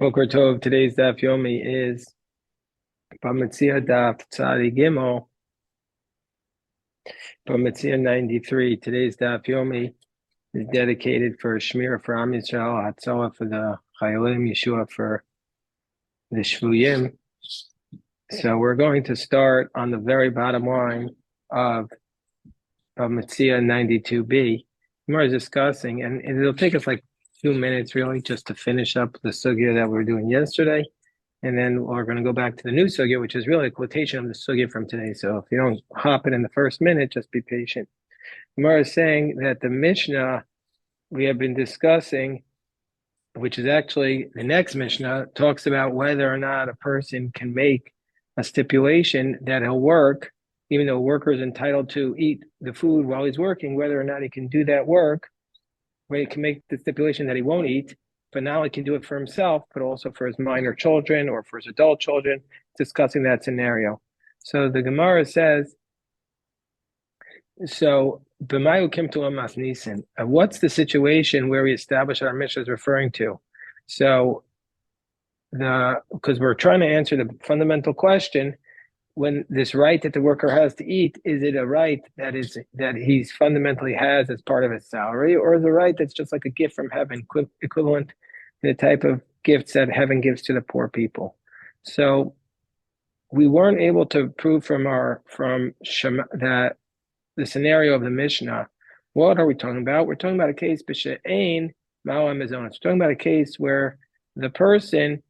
Boker Tov, today's Daf Yomi is Bava Metzia Daf Tzadi Gimel, Bava Metzia 93. Today's Daf Yomi is dedicated for Shmir for Am Yisrael, Hatzalah for the Chayalim, Yeshua for the Shvuyim. So we're going to start on the very bottom line of Bava Metzia 92b. Gemara is discussing, and it'll take us like 2 minutes really just to finish up the sugya that we were doing yesterday. And then we're going to go back to the new sugya, which is really a quotation of the sugya from today. So if you don't hop it in the first minute, just be patient. Gemara is saying that the Mishnah we have been discussing, which is actually the next Mishnah, talks about whether or not a person can make a stipulation that he'll work, even though a worker is entitled to eat the food while he's working, whether or not he can do that work, where he can make the stipulation that he won't eat, but now he can do it for himself, but also for his minor children or for his adult children, discussing that scenario. So the Gemara says, so B'mayu kim to amas nisin. What's the situation where we establish our Mishnah is referring to? So because we're trying to answer the fundamental question, when this right that the worker has to eat, is it a right that he's fundamentally has as part of his salary, or is it a right that's just like a gift from heaven, equivalent to the type of gifts that heaven gives to the poor people? So we weren't able to prove from Shema, that the scenario of the Mishnah. What are we talking about? We're talking about a case b'she'ein ma'ala mizonos. We're talking about a case where the person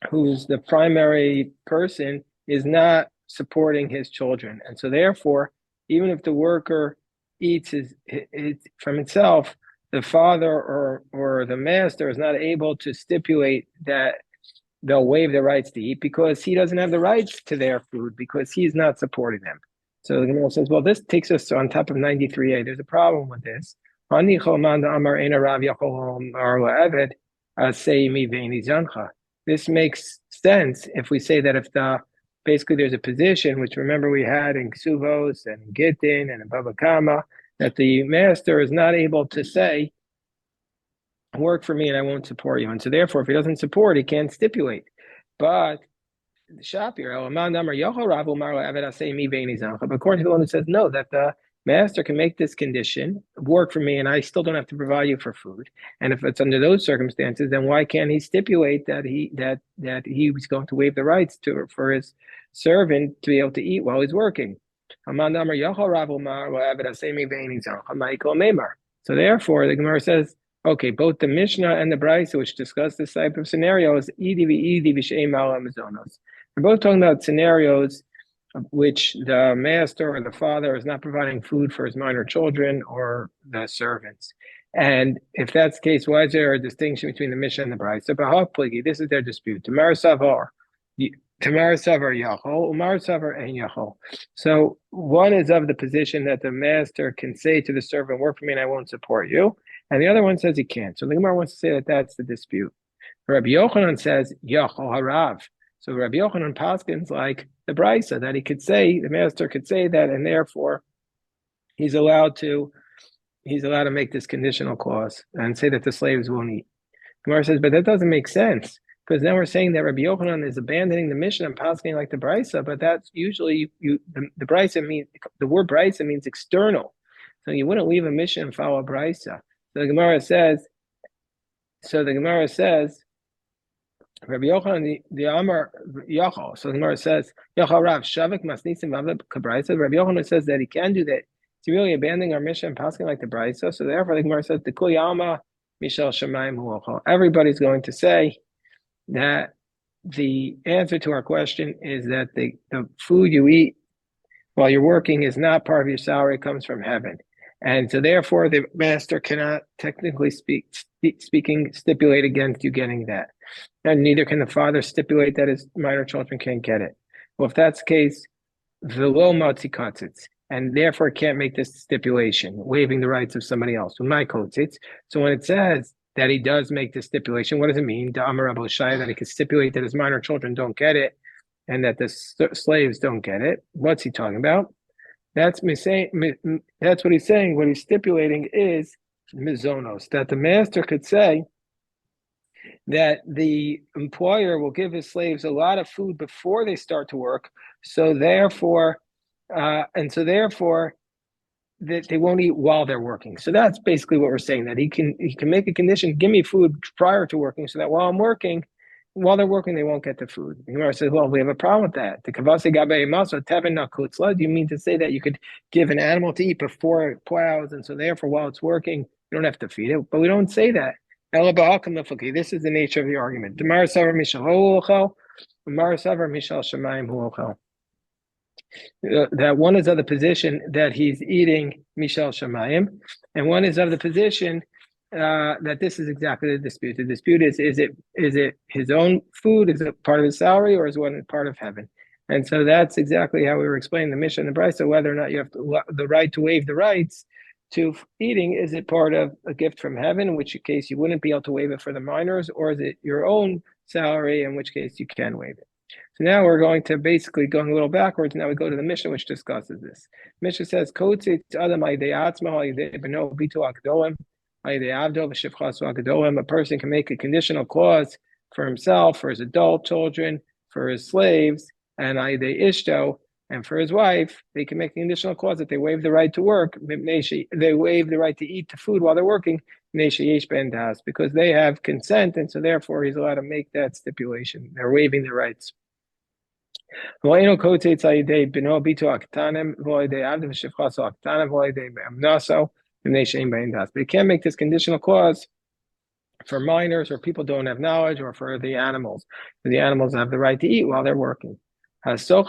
who's the primary person is not supporting his children. And so therefore, even if the worker eats it from itself, the father or the master is not able to stipulate that they'll waive their rights to eat because he doesn't have the rights to their food because he's not supporting them. So the Gemara says, well, this takes us on top of 93a. There's a problem with this. This makes sense if we say that if basically there's a position, which remember we had in Ksuvos and Gittin and in Bava Kama, that the master is not able to say, work for me and I won't support you. And so therefore, if he doesn't support, he can't stipulate. But Shapir, but according to the one who says no, that the master can make this condition, work for me, and I still don't have to provide you for food. And if it's under those circumstances, then why can't he stipulate that he was going to waive the rights for his servant to be able to eat while he's working? So therefore, the Gemara says, okay, both the Mishnah and the Brisa, which discuss this type of scenarios, we're both talking about scenarios of which the master or the father is not providing food for his minor children or the servants. And if that's the case, why is there a distinction between the Mishnah and the Brisa? This is their dispute. Tamar Savar Yachol, Umar Savar Ein Yachol. So one is of the position that the master can say to the servant, work for me and I won't support you. And the other one says he can't. So the Gemara wants to say that that's the dispute. Rabbi Yochanan says, Yachol Harav. So Rabbi Yochanan Paskin's like the Brisa, that he could say, the master could say that, and therefore he's allowed to make this conditional clause and say that the slaves won't eat. Gemara says, but that doesn't make sense, because then we're saying that Rabbi Yochanan is abandoning the Mishnah and Paskin like the Brisa, but that's usually the Brisa means, the word Brisa means external. So you wouldn't leave a Mishnah and follow a Brisa. So the Gemara says, Rabbi Yochanan the Amar Yachal. So the Gemara says, Yachal Rav Shavik Masnisim Vavle Kabraisa. Rabbi Yochanan says that he can do that. He's really abandoning our mission and passing like the Brisa. So therefore, the Gemara says, the Kul Yama Mishal Shemaim Huachal. Everybody's going to say that the answer to our question is that the food you eat while you're working is not part of your salary; it comes from heaven. And so therefore, the master cannot technically speaking stipulate against you getting that. And neither can the father stipulate that his minor children can't get it. Well, if that's the case, velo matzikatzitz, and therefore can't make this stipulation, waiving the rights of somebody else. When my kotzitz, so when it says that he does make this stipulation, what does it mean? That he can stipulate that his minor children don't get it, and that the slaves don't get it. What's he talking about? That's what he's saying. What he's stipulating is mizonos, that the master could say that the employer will give his slaves a lot of food before they start to work. So therefore, that they won't eat while they're working. So that's basically what we're saying, that he can make a condition, give me food prior to working, so that while they're working, they won't get the food. Gemara says, well, we have a problem with that. The kavase gabe maso tevin nakutzla. Do you mean to say that you could give an animal to eat before it plows, and so therefore while it's working, you don't have to feed it? But we don't say that. This is the nature of the argument. Demar savar mishal ho'ochel, Demar savar mishal shemayim ho'ochel. That one is of the position that he's eating Mishal Shamayim, and one is of the position that this is exactly the dispute. The dispute is it his own food? Is it part of his salary, or is one part of heaven? And so that's exactly how we were explaining the Mishnah and the Brisa, whether or not you have the right to waive the rights to eating. Is it part of a gift from heaven, in which case you wouldn't be able to waive it for the minors, or is it your own salary, in which case you can waive it? So now we're going to basically going a little backwards. Now we go to the Mishnah, which discusses this. Mishnah says, a person can make a conditional clause for himself, for his adult children, for his slaves, and and for his wife. They can make a conditional clause that they waive the right to work. They waive the right to eat the food while they're working, because they have consent, and so therefore he's allowed to make that stipulation. They're waiving the rights. But he can't make this conditional clause for minors or people don't have knowledge, or for the animals. The animals have the right to eat while they're working. Let's say you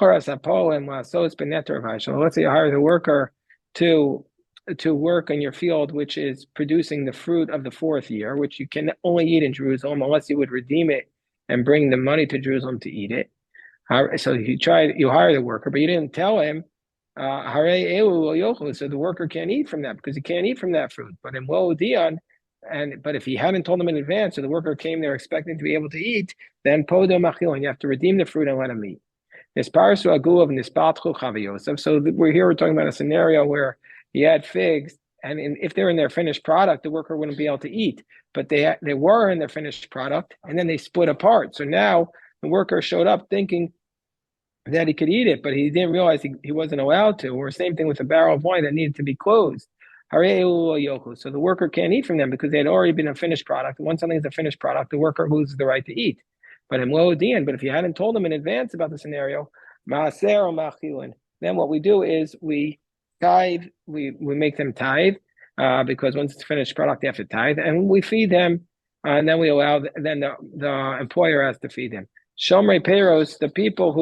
hire the worker to work in your field, which is producing the fruit of the fourth year, which you can only eat in Jerusalem unless you would redeem it and bring the money to Jerusalem to eat it. So you hire the worker, but you didn't tell him, so the worker can't eat from that, because he can't eat from that fruit. But in Dion, but if he hadn't told him in advance, so the worker came there expecting to be able to eat, then podo machil, and you have to redeem the fruit and let him eat. So we're talking about a scenario where he had figs, and if they're in their finished product, the worker wouldn't be able to eat. But they were in their finished product, and then they split apart. So now the worker showed up thinking that he could eat it, but he didn't realize he wasn't allowed to. Or same thing with a barrel of wine that needed to be closed. So the worker can't eat from them because they had already been a finished product. Once something is a finished product, the worker loses the right to eat. But if you hadn't told them in advance about the scenario, then what we do is we tithe, we make them tithe, because once it's a finished product, they have to tithe, and we feed them, and then we allow, then the employer has to feed them. Shomrei Peros, the people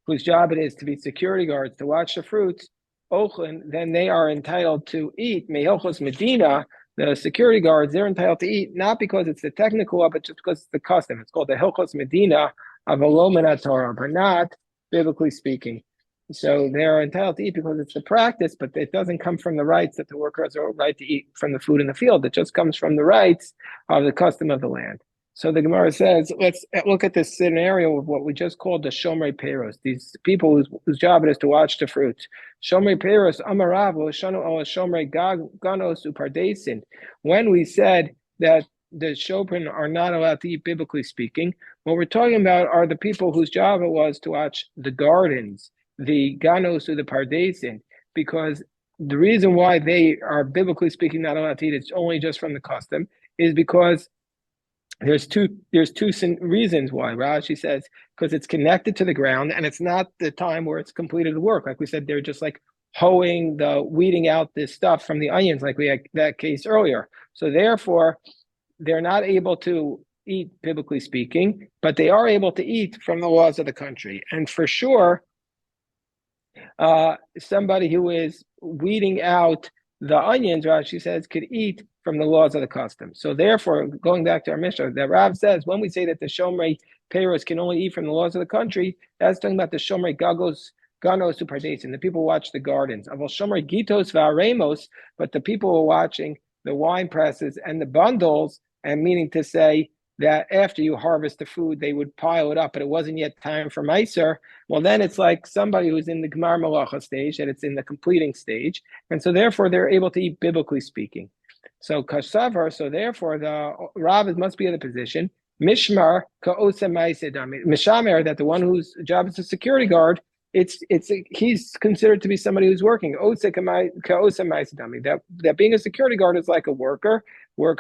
whose job it is to be security guards, to watch the fruits, Ochlin, then they are entitled to eat. Me'ilchos Medina, the security guards, they're entitled to eat, not because it's the technical law, but just because it's the custom. It's called the Hilchos Medina of Alomen Torah, but not biblically speaking. So they're entitled to eat because it's the practice, but it doesn't come from the rights that the workers are right to eat from the food in the field. It just comes from the rights of the custom of the land. So the Gemara says, let's look at this scenario of what we just called the Shomrei Peros, these people whose job it is to watch the fruits. Shomrei Peros, Amarav, Shomrei Ganos Upardesin. When we said that the Shoprin are not allowed to eat, biblically speaking, what we're talking about are the people whose job it was to watch the gardens, the Ganos or the Pardesin, because the reason why they are, biblically speaking, not allowed to eat, it's only just from the custom, is because there's two reasons why. Rashi says, because it's connected to the ground, and it's not the time where it's completed the work. Like we said, they're just like weeding out this stuff from the onions, like we had that case earlier. So therefore, they're not able to eat, biblically speaking, but they are able to eat from the laws of the country. And for sure, somebody who is weeding out the onions, Rashi says, could eat from the laws of the custom. So therefore, going back to our Mishnah, that Rav says, when we say that the Shomrei Peros can only eat from the laws of the country, that's talking about the Shomrei Ganos Upardesin, the people who watch the gardens. Aval Shomrei Gitos V'Aremos, but the people who are watching the wine presses and the bundles, and meaning to say that after you harvest the food, they would pile it up, but it wasn't yet time for Meiser. Well, then it's like somebody who's in the Gemar Malacha stage, that it's in the completing stage. And so therefore, they're able to eat, biblically speaking. So kasavar. So therefore, the Rav must be in the position mishmar ka'osa ma'asedami mishamer, that the one whose job is a security guard. He's considered to be somebody who's working. That being a security guard is like a worker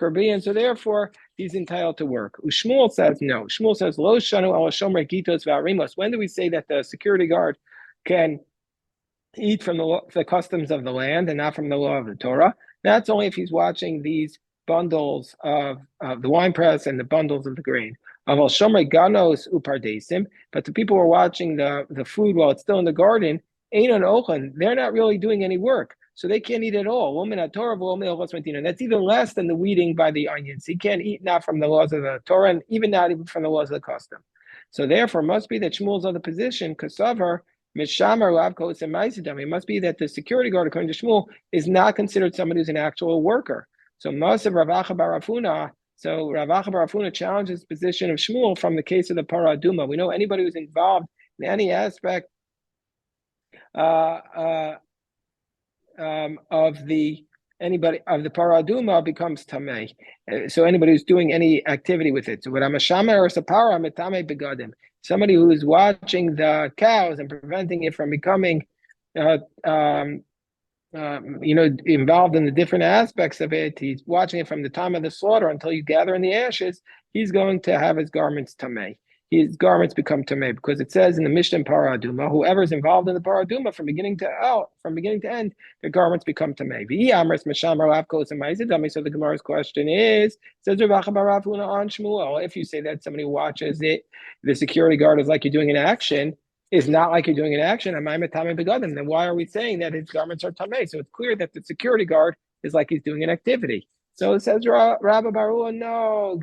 bee, and so therefore he's entitled to work. Shmuel says no. Shmuel says lo shanu al shomer gitos v'arimos. When do we say that the security guard can eat from the customs of the land and not from the law of the Torah? That's only if he's watching these bundles of the winepress and the bundles of the grain. But the people who are watching the food while it's still in the garden, they're not really doing any work. So they can't eat at all. And that's even less than the weeding by the onions. He can't eat not from the laws of the Torah and not even from the laws of the custom. So therefore, it must be that Shmuel's other position, Kasavar, it must be that the security guard, according to Shmuel, is not considered somebody who's an actual worker. So Masav Ravacha Barafuna. So Ravacha Barafuna challenges the position of Shmuel from the case of the Parah Aduma. We know anybody who's involved in any aspect of the Parah Aduma becomes tamei. So anybody who's doing any activity with it. So what I'm a shamer or sapara, I'm a tamei begadim. Somebody who is watching the cows and preventing it from becoming involved in the different aspects of it. He's watching it from the time of the slaughter until you gather in the ashes. He's going to have his garments tamei. His garments become tamei, because it says in the Mishnah Parah Aduma, whoever's involved in the Parah Aduma from beginning to end, their garments become tamei. So the Gemara's question is, says Rav Barafuna on Shmuel, if you say that somebody watches it, the security guard is like you're doing an action, is not like you're doing an action, then why are we saying that his garments are tamei? So it's clear that the security guard is like he's doing an activity. So it says Rabbi Barua, no,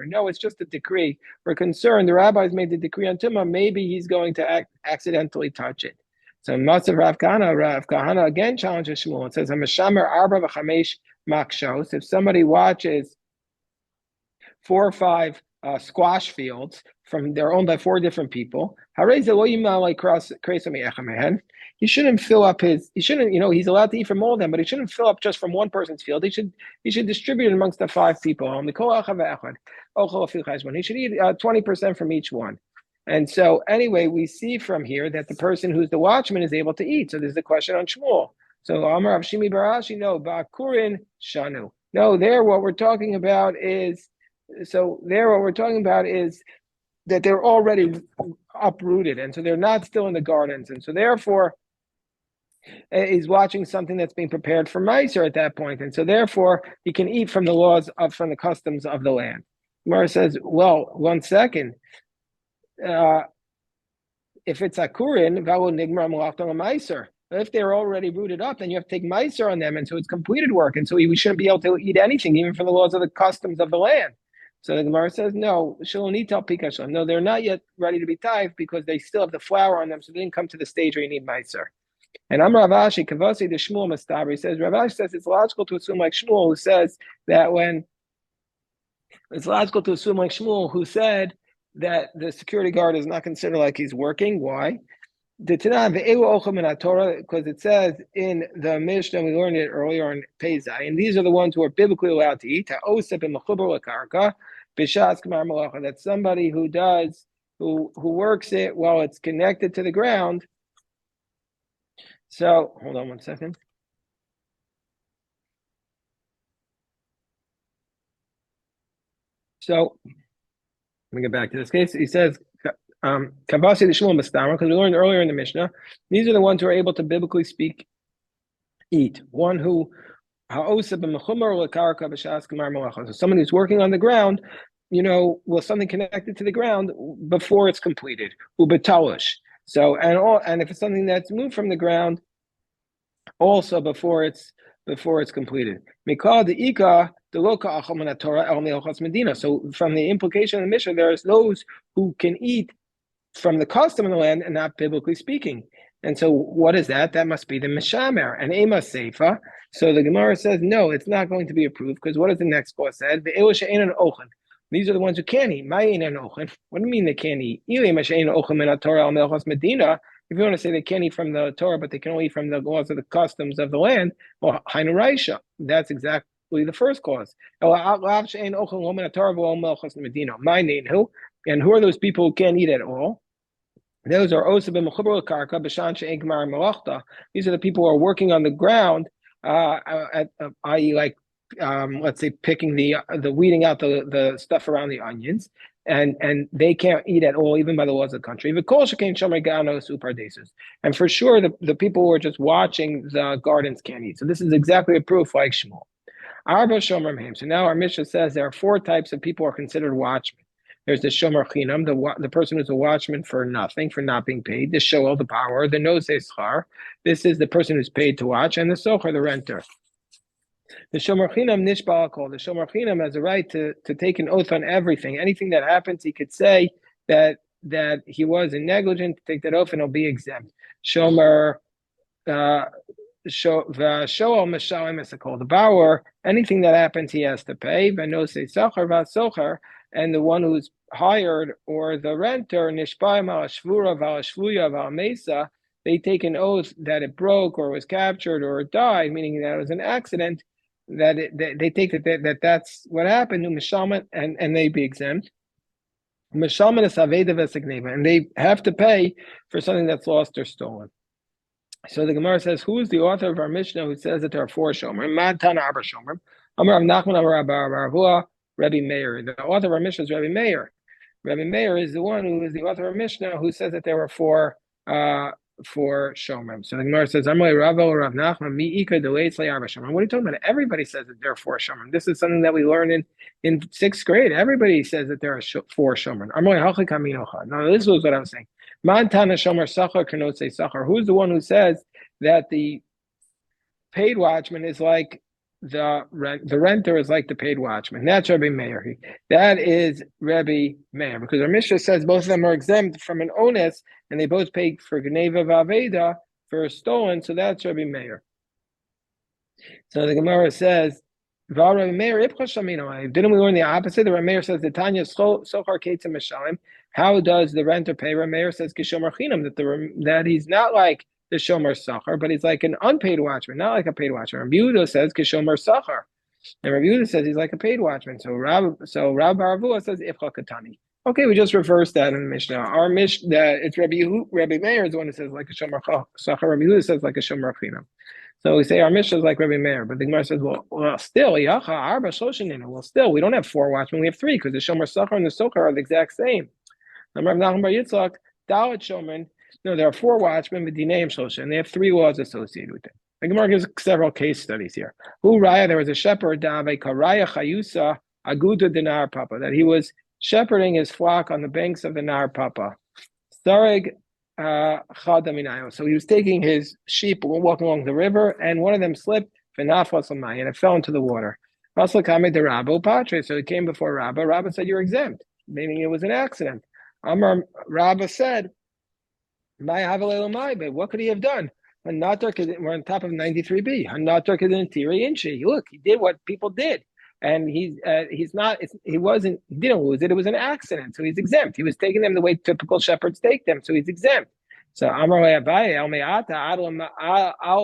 no, it's just a decree. We're concerned. The rabbis made the decree on Tumah. Maybe he's going to accidentally touch it. So Matzav Rav Kahana again challenges Shmuel. It says Hamashamer Arba v'Chamesh Makshos. If somebody watches 4 or 5 squash fields they're owned by 4 different people, he shouldn't fill up he's allowed to eat from all of them, but he shouldn't fill up just from one person's field. He should distribute it amongst the 5 people. He should eat 20% from each one. And so anyway, we see from here that the person who's the watchman is able to eat. So there's the question on Shmuel. So Amar Avshimi Barashi, no, Ba'kurin Shanu. No, what we're talking about is that they're already uprooted, and so they're not still in the gardens, and so therefore he's watching something that's being prepared for Meiser at that point, and so therefore he can eat from from the customs of the land. Gemara says, well, 1 second. If it's akurin, valo nigmar malachta Meiser. If they're already rooted up, then you have to take Meiser on them, and so it's completed work, and so we shouldn't be able to eat anything, even from the laws of the customs of the land. So the Gemara says, no, no, they're not yet ready to be tithed because they still have the flour on them, so they didn't come to the stage where you need Meiser. And Rav Ashi, Kavasi the Shmuel Mastabri says, Rav Ashi says it's logical to assume like Shmuel, who says that who said that the security guard is not considered like he's working. Why? Because it says in the Mishnah, we learned it earlier on Pezai, and these are the ones who are biblically allowed to eat. That's somebody who works it while it's connected to the ground. So hold on 1 second. So let me get back to this case. He says, Kavasi the Shmuel Mastama, because we learned earlier in the Mishnah, these are the ones who are able to biblically speak eat. One who so somebody who's working on the ground, with something connected to the ground before it's completed. Ubetalish. So and if it's something that's moved from the ground, also before it's completed. So from the implication of the Mishnah, there's those who can eat from the custom of the land and not biblically speaking. And so what is that? That must be the Mishamer and Ema Seifa. So the Gemara says, no, it's not going to be approved, because what does the next clause say? These are the ones who can't eat. What do you mean they can't eat? If you want to say they can't eat from the Torah, but they can only eat from the laws of the customs of the land, well, Hainu Raisha, that's exactly the first clause. And who are those people who can't eat at all? Those are these are the people who are working on the ground, i.e., like let's say picking the weeding out the stuff around the onions, and they can't eat at all, even by the laws of the country. And for sure, the people who are just watching the gardens can't eat. So this is exactly a proof like Shmuel. So now our Mishnah says there are four types of people who are considered watchmen. There's the shomer chinam, the person who's a watchman for nothing, for not being paid. The shoel, the power. The nosei schar. This is the person who's paid to watch, and the socher, the renter. The shomer chinam nishbal kol. The shomer chinam has a right to take an oath on everything. Anything that happens, he could say that he was negligent. To take that oath, and he'll be exempt. Shomer. The bower, anything that happens, he has to pay. And the one who's hired or the renter, they take an oath that it broke or was captured or it died, meaning that it was an accident. They take that's what happened. And they be exempt. And they have to pay for something that's lost or stolen. So the Gemara says, who is the author of our Mishnah who says that there are four shomer? Mad Tana Arba shomer. Amar Nachman Amar Rabba Rabbi Meir. The author of our Mishnah is Rabbi Meir. Rabbi Meir is the one who is the author of Mishnah who says that there were four shomer. So the Gemara says, Amar Rabba Rav Nachman Mi Ika Deleitzlei Arba shomer. What are you talking about? Everybody says that there are four shomer. This is something that we learned in sixth grade. Everybody says that there are four shomer. Amar Halchik Aminocha. Now this was what I was saying. Mantana shomer sachar kanotse sachar. Who's the one who says that the paid watchman is like the renter is like the paid watchman? That's Rabbi Meir. That is Rabbi Meir, because our Mishnah says both of them are exempt from an onus, and they both pay for Geneva Vaveda for stolen. So that's Rabbi Meir. So the Gemara says, didn't we learn the opposite? The Rameir says the Tanya Sochar Ketzim Meshalim. How does the renter pay? Rameir says Kishomer Chinam, that he's not like the Shomer Sachar, but he's like an unpaid watchman, not like a paid watchman. Rabbi Yehuda says Kishomer Sachar, and Rabbi Yehuda says he's like a paid watchman. So Rab Baravua says Ifcha Katani. Okay, we just reversed that in the Mishnah. Our Mishnah, it's Rabbi Meir is the one who says like a Shomer Sachar. Rabbi Yehuda says like a Shomer Chinam. So we say our Mishnah is like Rabbi Meir, but the Gemara says, well, still, we don't have four watchmen, we have three, because the Shomer Sachar and the Sochar are the exact same. No, there are four watchmen with Dineim Shosha, and they have three laws associated with it. The Gemara gives several case studies here. There was a shepherd, that he was shepherding his flock on the banks of the Nar Papa. So he was taking his sheep walking along the river, and one of them slipped, and it fell into the water. So he came before Rabbah. Rabbah said, "You're exempt," meaning it was an accident. Rabbah said, what could he have done? We're on top of 93b. Look, he did what people did. And he didn't lose it. It was an accident, so he's exempt. He was taking them the way typical shepherds take them, so he's exempt. So Amar Abaye El Me'ata Al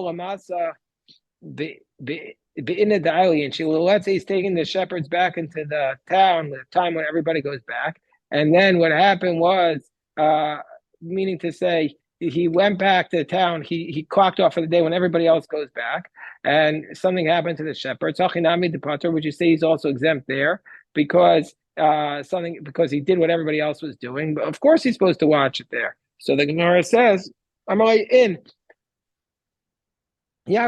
Lamasa and she will, let's say he's taking the shepherds back into the town, the time when everybody goes back. And then what happened was, meaning to say, he went back to the town. He clocked off for the day when everybody else goes back, and something happened to the shepherd. Would you say he's also exempt there because he did what everybody else was doing? But of course, he's supposed to watch it there. So the Gemara says, I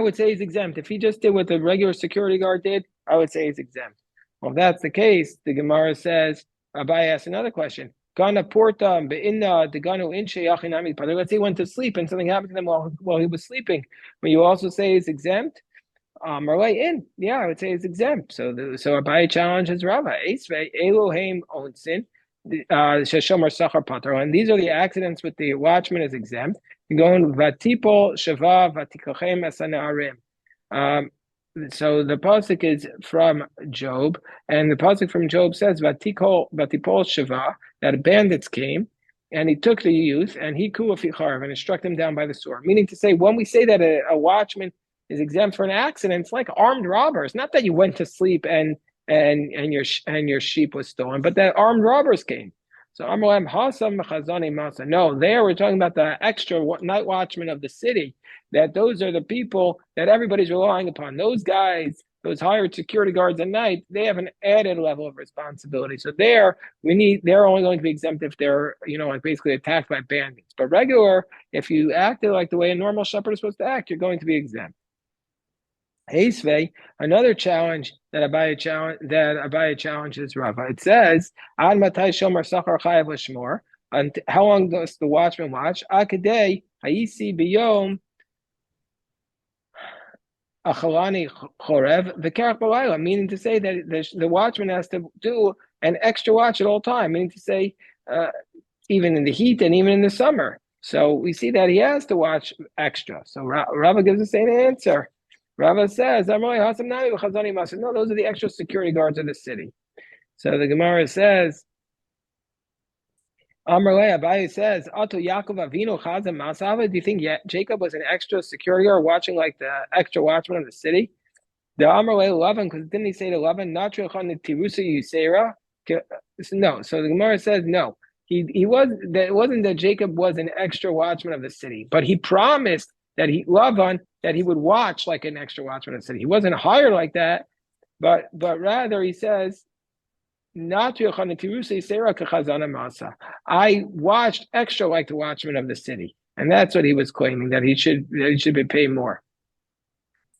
would say he's exempt. If he just did what the regular security guard did, I would say he's exempt. Well, if that's the case, the Gemara says, Abaye asks another question. Let's say he went to sleep and something happened to him while he was sleeping. But you also say he's exempt? I would say he's exempt. So Abaye challenges Rava. And these are the accidents with the watchman is exempt. You go in Vatipol Shava Vatikachem Asanarim. So the pasuk is from Job, and the pasuk from Job says Vatipol Shava, that bandits came and he took the youth and he kuaficharv and struck him down by the sword. Meaning to say, when we say that a watchman is exempt for an accident, it's like armed robbers. Not that you went to sleep and your sheep was stolen, but that armed robbers came. So Amrlam Hasam Chazani Masa. No, there we're talking about the extra night watchmen of the city. That those are the people that everybody's relying upon. Those guys, those hired security guards at night, they have an added level of responsibility. So they're only going to be exempt if they're, like basically attacked by bandits. But regular, if you acted like the way a normal shepherd is supposed to act, you're going to be exempt. Heisvei, another challenge that Abaye challenges Rava. It says, "Ad matai shomer sachar chayav l'shmor." And how long does the watchman watch? Akadei hayisi biyom achalani chorev v'kerach b'layla. Meaning to say that the watchman has to do an extra watch at all time. Meaning to say, even in the heat and even in the summer. So we see that he has to watch extra. So Rava gives the same answer. Rava says, no, those are the extra security guards of the city. So the Gemara says, Abaye says, Ato Yaakov Avinu Chazam Masava. Do you think Jacob was an extra security guard watching like the extra watchman of the city? The Amarle 11, because didn't he say to 11, Natrichan Tirusa Yusera? No. So the Gemara says, no. It wasn't that Jacob was an extra watchman of the city, but he promised that Lavan that he would watch like an extra watchman of the city. He wasn't hired like that, but rather he says, I watched extra like the watchman of the city, and that's what he was claiming, that he should be paid more.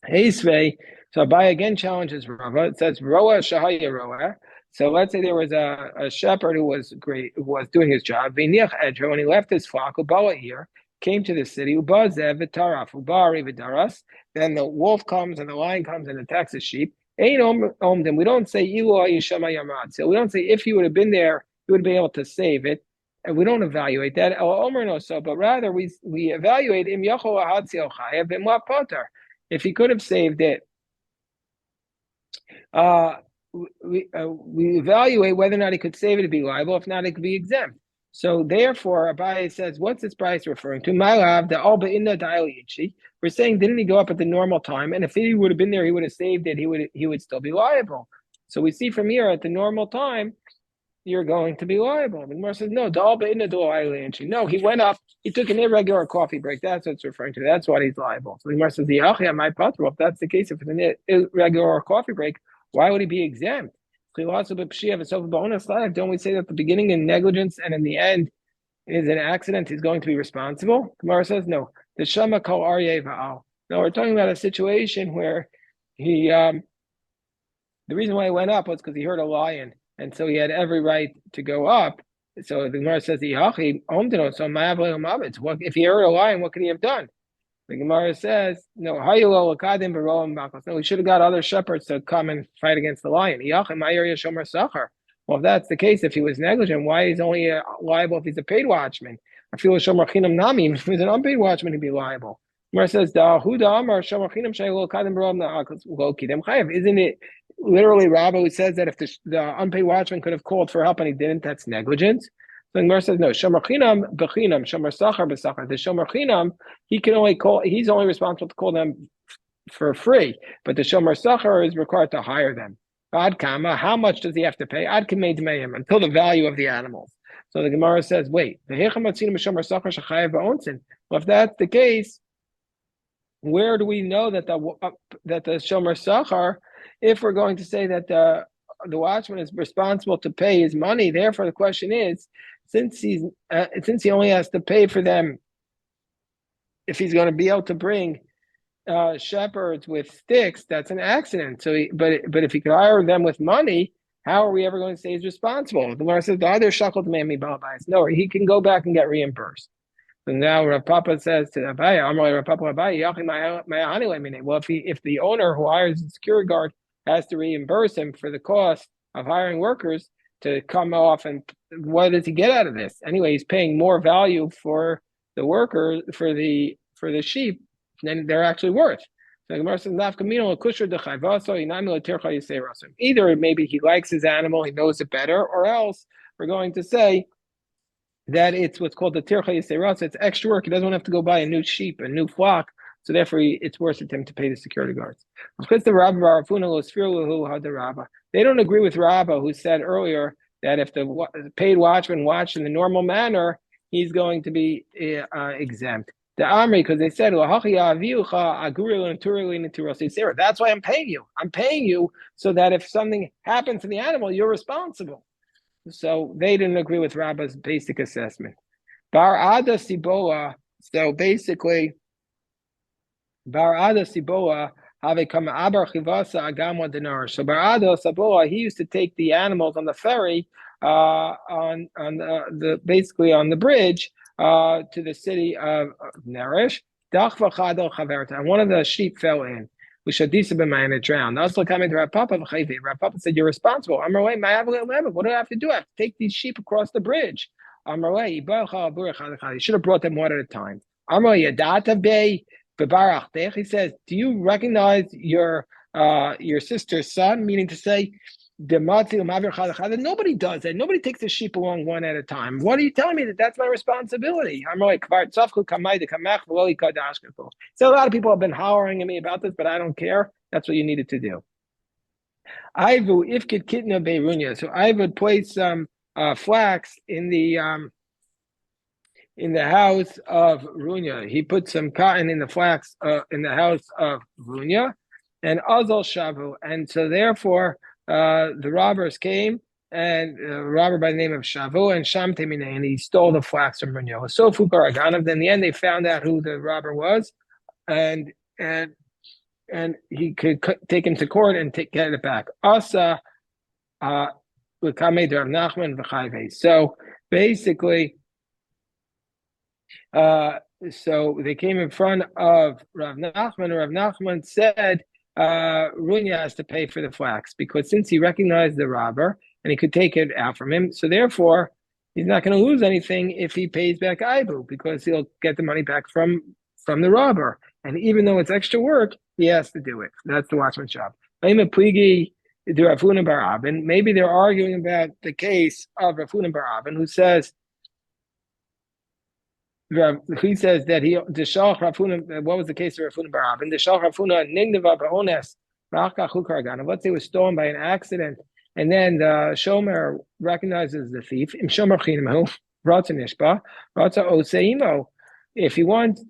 Heisvei, so Abaye again challenges Rava. It says Roa Shahaya Roa. So let's say there was a shepherd who was doing his job. When he left his flock, Ubala here came to the city. Then the wolf comes and the lion comes and attacks the sheep. We don't say so we don't say if he would have been there, he would be able to save it. And we don't evaluate that. But rather we evaluate if he could have saved it. We evaluate whether or not he could save it to be liable. If not, it could be exempt. So therefore, Abaye says, what's this price referring to? We're saying, didn't he go up at the normal time? And if he would have been there, he would have saved it. He would still be liable. So we see from here at the normal time, you're going to be liable. The Gemara says, no, no, he went up, he took an irregular coffee break. That's what it's referring to. That's why he's liable. So the Gemara says, if that's the case, if it's an irregular coffee break, why would he be exempt? Don't we say that the beginning in negligence and in the end is an accident, he's going to be responsible? Gemara says, no. The Shama Kol Aryeh Va'al. No, we're talking about a situation where he, the reason why he went up was because he heard a lion, and so he had every right to go up. So the Gemara says, if he heard a lion, what could he have done? The Gemara says, no, we should have got other shepherds to come and fight against the lion. Well, if that's the case, if he was negligent, why is he only liable if he's a paid watchman? I feel shomer chinam nami. If he's an unpaid watchman, he'd be liable. Gemara says, isn't it literally Rabbi who says that if the unpaid watchman could have called for help and he didn't, that's negligence? So the Gemara says, no, shomer chinam b'chinam, shomer sachar b'sachar. The shomer chinam, he can only call, he's only responsible to call them for free, but the shomer sachar is required to hire them. Ad kama, how much does he have to pay? Ad kamei dmeim, until the value of the animals. So the Gemara says, wait, well, if that's the case, where do we know that the shomer sachar, if we're going to say that the watchman is responsible to pay his money? Therefore, the question is, since he only has to pay for them, if he's going to be able to bring shepherds with sticks, that's an accident. So, but if he could hire them with money, how are we ever going to say he's responsible? The Gemara says, the other shackled man me balabais. No, he can go back and get reimbursed. So now Rav Papa says to Abaye, well, if the owner who hires the security guard has to reimburse him for the cost of hiring workers to come off, and what does he get out of this? Anyway, he's paying more value for the worker, for the sheep, than they're actually worth. So Gemara says, either maybe he likes his animal, he knows it better, or else we're going to say that it's what's called the tircha yisera. So it's extra work. He doesn't want to have to go buy a new sheep, a new flock. So therefore, it's worth it to him to pay the security guards. Because the Rabba they don't agree with Rabba, who said earlier that if the paid watchman watched in the normal manner, he's going to be exempt. The Amri, because they said, that's why I'm paying you. I'm paying you so that if something happens to the animal, you're responsible. So they didn't agree with Rabba's basic assessment. Bar Ada Siboa, so basically, Bar Ada Siboa, have come Abar Chivasa Agamwa Dinar. So Bar Ada Siboa, he used to take the animals on the ferry, on the basically on the bridge, to the city of Nerish. And one of the sheep fell in. And it drowned. Also coming to Rav Papa said, "You're responsible." What do I have to do? I have to take these sheep across the bridge. You should have brought them one at a time. He says, "Do you recognize your sister's son?" Meaning to say, nobody does that. Nobody takes the sheep along one at a time. What are you telling me that that's my responsibility? So a lot of people have been hollering at me about this, but I don't care. That's what you needed to do. I would place some flax in the house of Runya. He put some cotton in the flax in the house of Runya, and Azal Shavu. And so therefore, the robbers came, and a robber by the name of Shavu and Shamtemine, and he stole the flax from Runya. So Fukaraganav. Then in the end, they found out who the robber was, and he could take him to court and get it back. Asa, so basically, so they came in front of Rav Nachman, and Rav Nachman said, Runya has to pay for the flax, because since he recognized the robber and he could take it out from him, so therefore he's not going to lose anything if he pays back Aibu, because he'll get the money back from the robber. And even though it's extra work, he has to do it. That's the watchman's job. Maybe they're arguing about the case of Rafuna Bar Abin, who says, he says that what was the case of Rafuna Bar Abin? Let's say it was stolen by an accident, and then the shomer recognizes the thief. If he wants,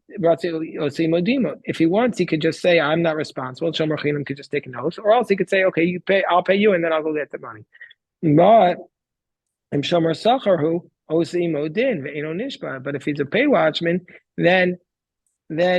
he could just say, "I'm not responsible." Shomer Chinim could just take an oath, or else he could say, "Okay, you pay, I'll pay you, and then I'll go get the money." But Shomer Sacharu. But if he's a pay watchman, then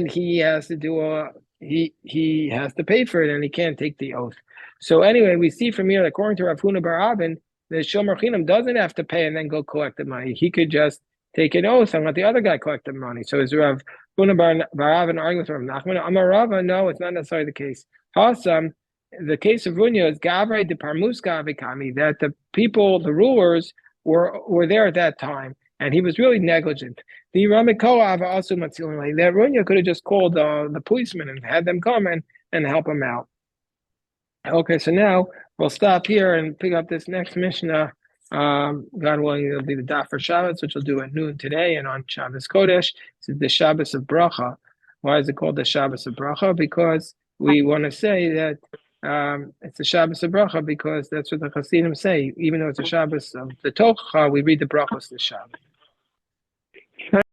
he has to do he has to pay for it, and he can't take the oath. So anyway, we see from here, according to Rav Huna Bar Abin, the Shomer Chinam doesn't have to pay and then go collect the money. He could just take an oath and let the other guy collect the money. So is Rav Huna Bar Abin arguing with Rav Nachman? Amar Rava, no, it's not necessarily the case. Hasam, the case of Runya is Gavre de Parmuska Avikami, that the people, the rulers, were there at that time, and he was really negligent. The Ramikoav also that Runya could have just called the policeman and had them come and help him out. Okay, so now we'll stop here and pick up this next Mishnah. God willing, it'll be the Daf for Shabbos, which we'll do at noon today, and on Shabbos Kodesh. This is the Shabbos of Bracha. Why is it called the Shabbos of Bracha? Because we want to say that it's a Shabbos of Bracha, because that's what the Hasidim say. Even though it's a Shabbos of the Tocha, we read the Brachos this Shabbos.